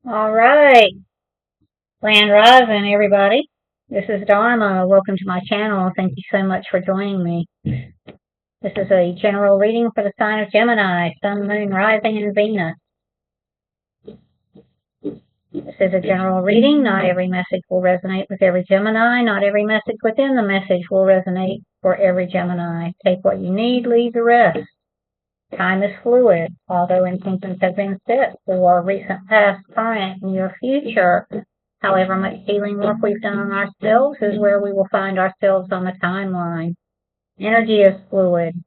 All right, Land Rising, everybody. This is Dharma. Welcome to my channel. Thank you so much for joining me. This is a general reading for the sign of Gemini, Sun, Moon, Rising, and Venus. This is a general reading. Not every message will resonate with every Gemini. Not every message within the message will resonate for every Gemini. Take what you need, leave the rest. Time is fluid. Although intentions have been set for recent, past, current, and your future, however much healing work we've done on ourselves is where we will find ourselves on the timeline. Energy is fluid.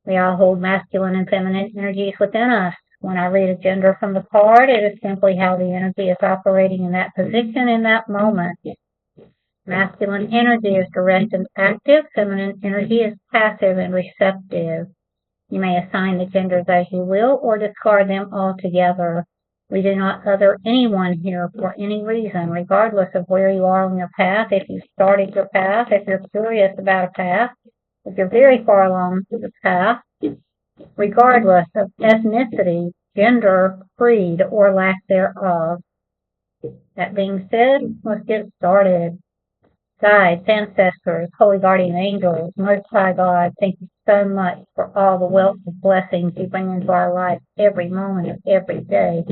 We all hold masculine and feminine energies within us. When I read a gender from the card, it is simply how the energy is operating in that position in that moment. Masculine energy is direct and active. Feminine energy is passive and receptive. You may assign the genders as you will or discard them altogether. We do not other anyone here for any reason, regardless of where you are on your path. If you started your path, if you're curious about a path, if you're very far along the path, regardless of ethnicity, gender, creed, or lack thereof. That being said, let's get started. Guides, ancestors, holy guardian angels, Most High God, thank you so much for all the wealth of blessings you bring into our life every moment of every day.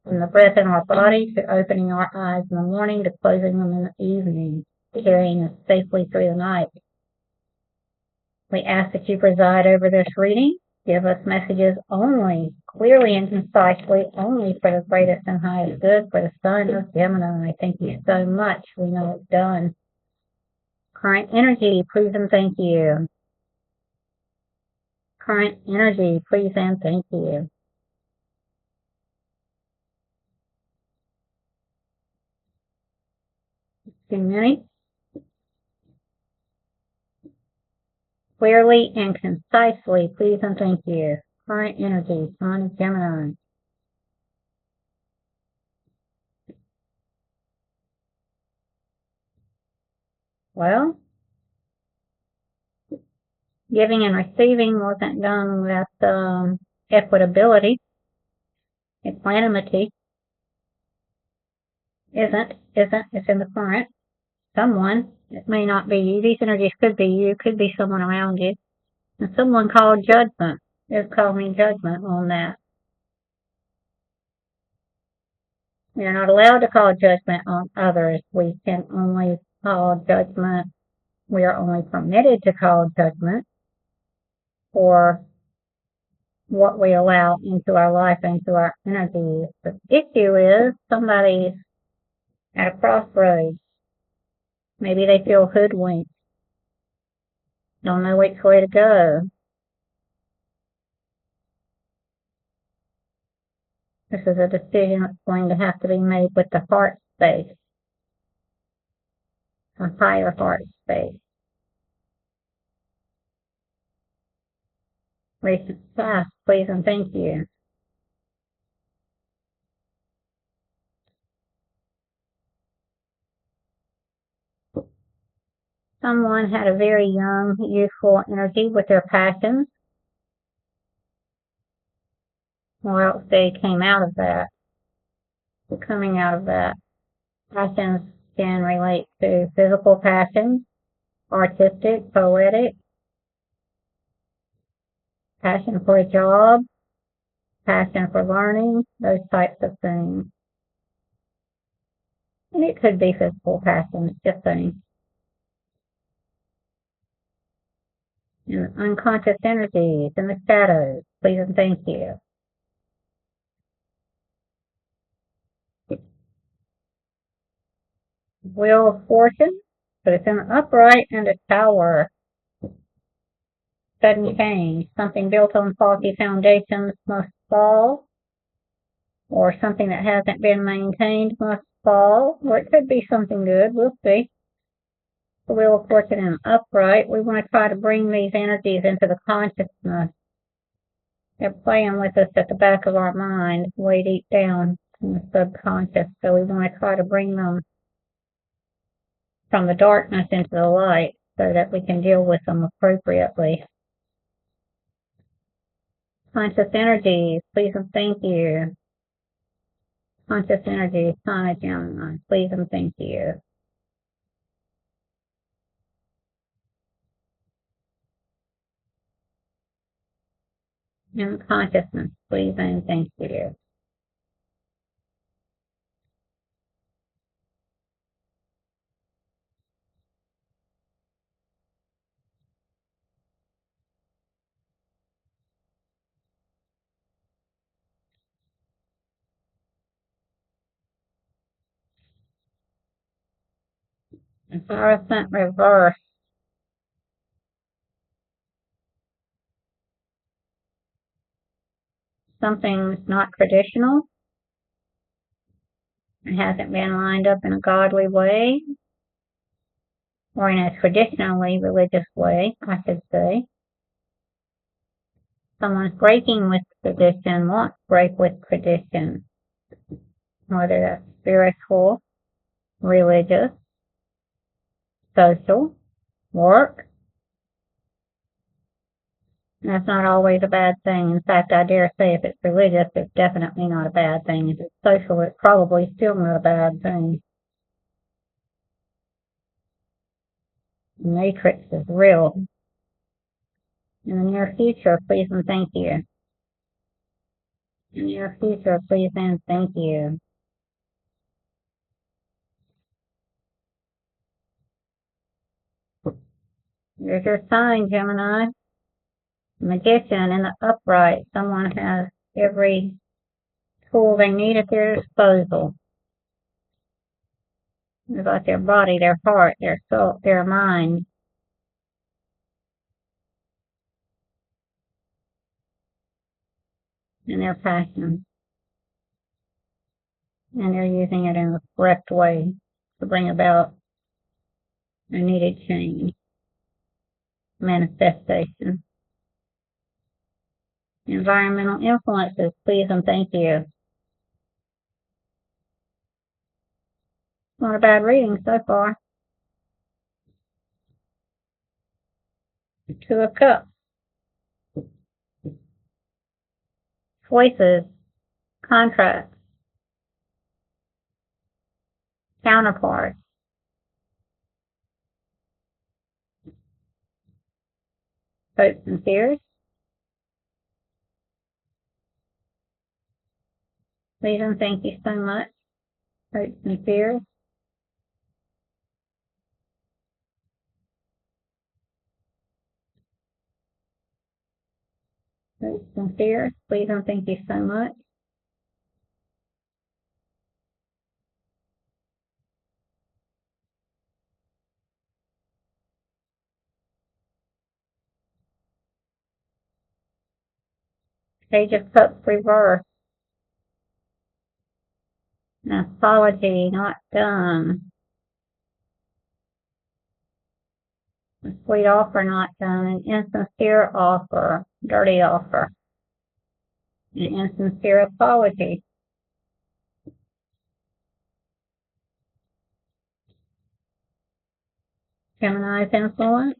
From the breath in our body to opening our eyes in the morning to closing them in the evening, carrying us safely through the night. We ask that you preside over this reading. Give us messages only, clearly and concisely, only for the greatest and highest good for the sign of Gemini. Thank you so much. We know it's done. Current energy, please and thank you. Current energy, please and thank you. Too many? Clearly and concisely, please and thank you. Current energy, sign of Gemini. Well, giving and receiving wasn't done with equitability. Equanimity isn't, it's in the current. Someone, it may not be you, these energies could be you, could be someone around you. And someone called judgment. Is calling judgment on that. We are not allowed to call judgment on others. We can only call judgment. We are only permitted to call judgment for what we allow into our life, into our energies. The issue is somebody's at a crossroads. Maybe they feel hoodwinked. Don't know which way to go. This is a decision that's going to have to be made with the heart space, a higher heart space. Recent past, please and thank you. Someone had a very young, youthful energy with their passions, or else they came out of that. Coming out of that. Passions can relate to physical passions, artistic, poetic, passion for a job, passion for learning, those types of things. And it could be physical passions, just saying. And unconscious energies in the shadows, please and thank you. Wheel of Fortune, but it's in the upright and a tower. Sudden change. Something built on faulty foundations must fall, or something that hasn't been maintained must fall, or it could be something good. We'll see. The Wheel of Fortune in the upright. We want to try to bring these energies into the consciousness. They're playing with us at the back of our mind, way deep down in the subconscious. So we want to try to bring them from the darkness into the light so that we can deal with them appropriately. Conscious energies, please and thank you. Conscious energy, sign of Gemini, please and thank you. In consciousness, please and thank you. Embarrassment reverse. Something's not traditional. It hasn't been lined up in a godly way, or in a traditionally religious way, I should say. Someone's breaking with tradition, wants to break with tradition, whether that's spiritual, religious, social, work. That's not always a bad thing. In fact, I dare say if it's religious, it's definitely not a bad thing. If it's social, it's probably still not a bad thing. The matrix is real. In the near future, please and thank you. In the near future, please and thank you. There's your sign, Gemini. Magician in the upright. Someone has every tool they need at their disposal. About their body, their heart, their soul, their mind. And their passion. And they're using it in the correct way to bring about a needed change. Manifestation. Environmental influences, please and thank you. Not a bad reading so far. Two of Cups. Choices. Contracts. Counterparts. Hopes and fears. Please and thank you so much. Hopes and fears. Hopes and fears. Please and thank you so much. Page of Cups reverse. An apology not done. A sweet offer not done. An insincere offer. Dirty offer. An insincere apology. Gemini's influence.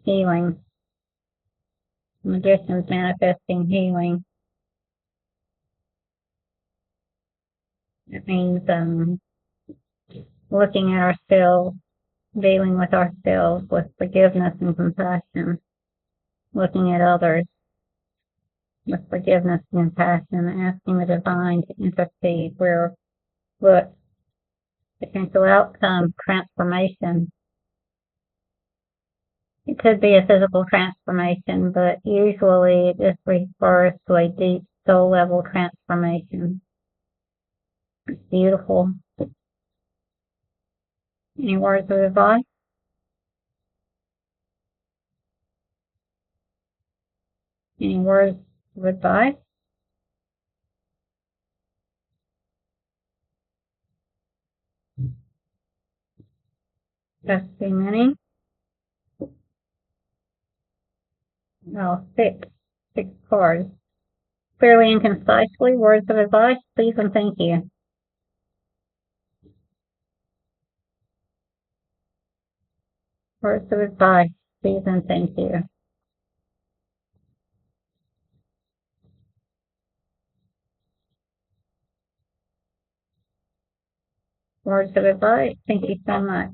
Healing. Magician's manifesting healing. It means looking at ourselves, dealing with ourselves with forgiveness and compassion, looking at others with forgiveness and compassion, asking the divine to intercede where what potential outcome, transformation. It could be a physical transformation, but usually it just refers to a deep soul level transformation. It's beautiful. Any words of advice? Any words of advice? Just too many? Oh, six cards. Clearly and concisely, words of advice, please and thank you. Words of advice, please and thank you. words of advice. Thank you so much.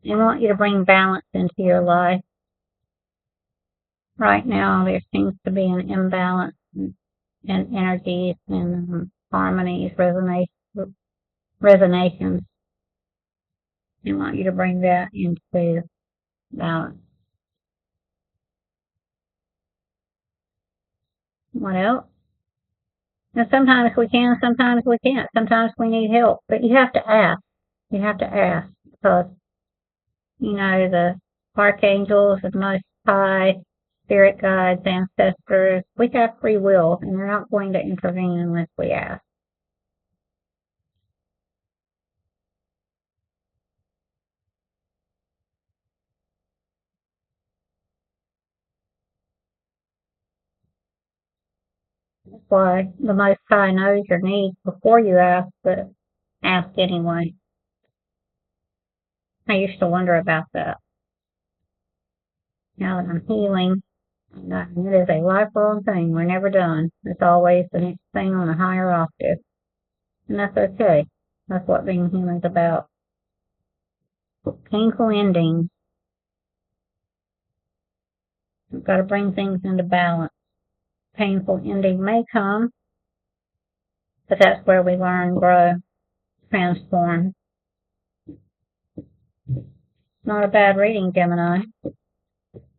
I want you to bring balance into your life. Right now, there seems to be an imbalance in energies and harmonies, resonations. I want you to bring that into balance. What else? And sometimes we can, sometimes we can't. Sometimes we need help, but you have to ask. You have to ask because, the archangels and Most High, spirit guides, ancestors, we have free will and they're not going to intervene unless we ask. That's why the Most High knows your needs before you ask, but ask anyway. I used to wonder about that. Now that I'm healing, it is a lifelong thing. We're never done. It's always the next thing on a higher octave. And that's okay. That's what being human is about. Painful endings. We've got to bring things into balance. Painful ending may come, but that's where we learn, grow, transform. Not a bad reading, Gemini.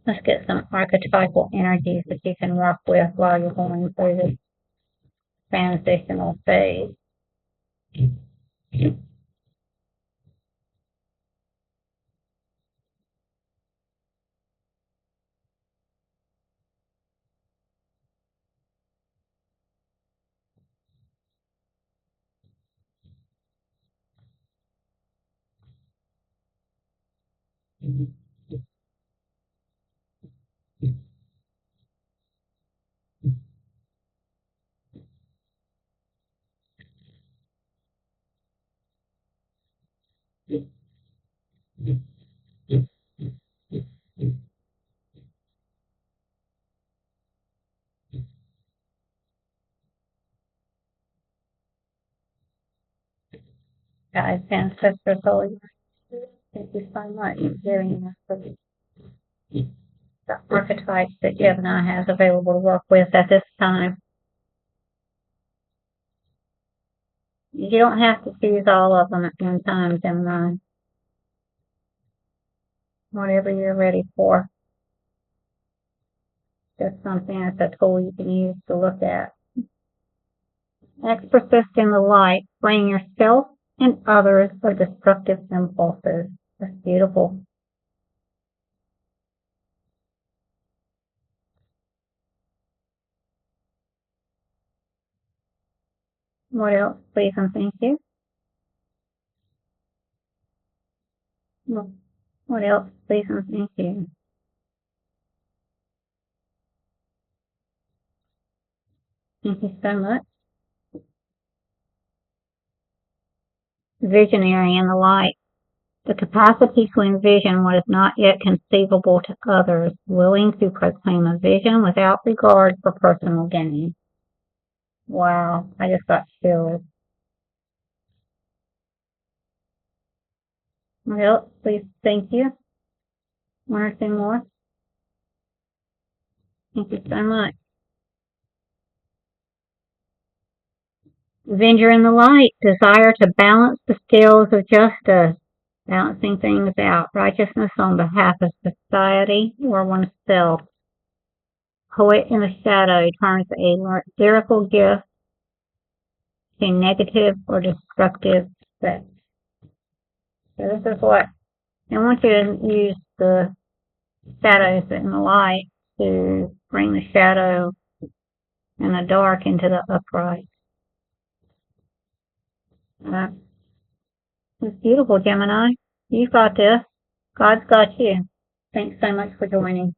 Let's get some archetypal energies that you can work with while you're going through this transitional phase. Guys, ancestors, holy, thank you so much for giving us the archetypes that Gemini has available to work with at this time. You don't have to choose all of them at one time, Gemini. Whatever you're ready for. Just something that's a tool you can use to look at. Next, persist in the light. Freeing yourself and others of destructive impulses. That's beautiful. What else, please and thank you? What else, please and thank you? Thank you so much. Visionary in the light. The capacity to envision what is not yet conceivable to others, willing to proclaim a vision without regard for personal gain. Wow, I just got chills. Well, please, thank you. One or two more. Thank you so much. Avenger in the light, desire to balance the scales of justice, balancing things out, righteousness on behalf of society or oneself. Poet in the shadow turns a lyrical gift to negative or destructive effects. So this is what I want you to use the shadows in the light to bring the shadow and the dark into the upright. It's beautiful, Gemini. You've got this. God's got you. Thanks so much for joining.